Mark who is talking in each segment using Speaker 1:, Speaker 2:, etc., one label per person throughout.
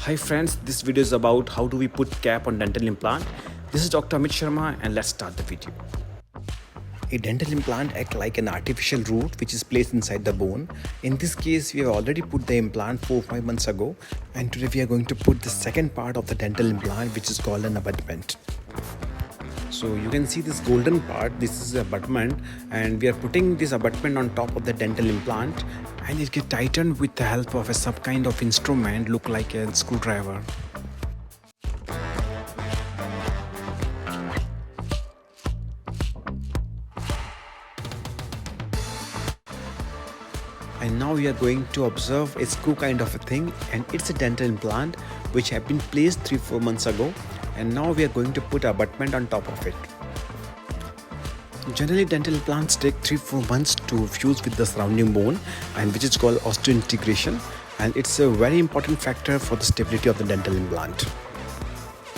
Speaker 1: Hi friends, this video is about how do we put cap on dental implant. This is Dr. Amit Sharma and let's start the video. A dental implant acts like an artificial root which is placed inside the bone. In this case, we have already put the implant 4-5 months ago, and today we are going to put the second part of the dental implant, which is called an abutment. So you can see this golden part, this is abutment, and we are putting this abutment on top of the dental implant, and it gets tightened with the help of some kind of instrument, look like a screwdriver. And now we are going to observe a screw kind of a thing, and it's a dental implant which have been placed 3-4 months ago, and now we are going to put abutment on top of it. Generally, dental implants take 3-4 months to fuse with the surrounding bone, and which is called osseointegration, and it's a very important factor for the stability of the dental implant.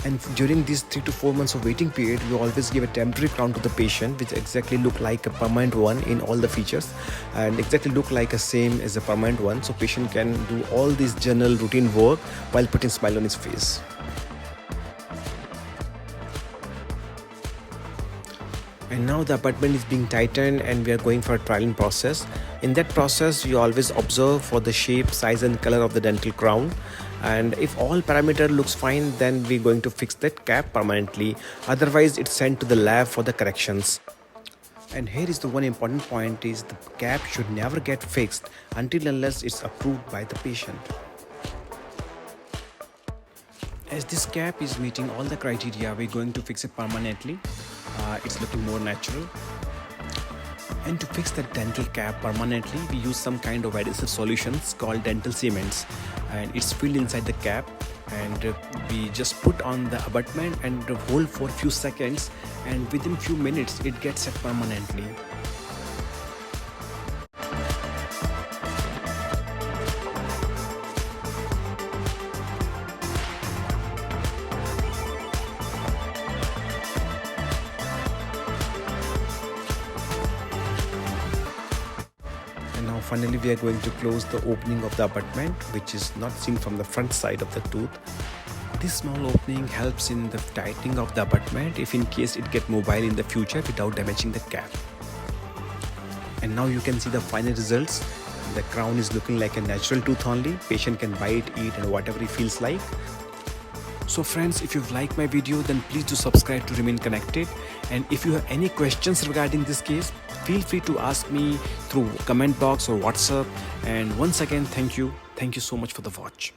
Speaker 1: And during these 3 to 4 months of waiting period, we always give a temporary crown to the patient which exactly look like a permanent one in all the features, and exactly look like a same as a permanent one, so patient can do all this general routine work while putting smile on his face. And now the abutment is being tightened and we are going for a trialing process. In that process, we always observe for the shape, size and color of the dental crown. And if all parameter looks fine, then we're going to fix that cap permanently. Otherwise, it's sent to the lab for the corrections. And here is the one important point is the cap should never get fixed until unless it's approved by the patient. As this cap is meeting all the criteria, we're going to fix it permanently. It's looking more natural. And to fix the dental cap permanently, we use some kind of adhesive solutions called dental cements, and it's filled inside the cap, and we just put on the abutment and hold for a few seconds, and within few minutes it gets set permanently. And now finally we are going to close the opening of the abutment, which is not seen from the front side of the tooth. This small opening helps in the tightening of the abutment if in case it get mobile in the future without damaging the cap. And now you can see the final results. The crown is looking like a natural tooth only. Patient can bite, eat and whatever he feels like. So friends, if you've liked my video, then please do subscribe to remain connected. And if you have any questions regarding this case, feel free to ask me through comment box or WhatsApp. And once again, thank you so much for the watch.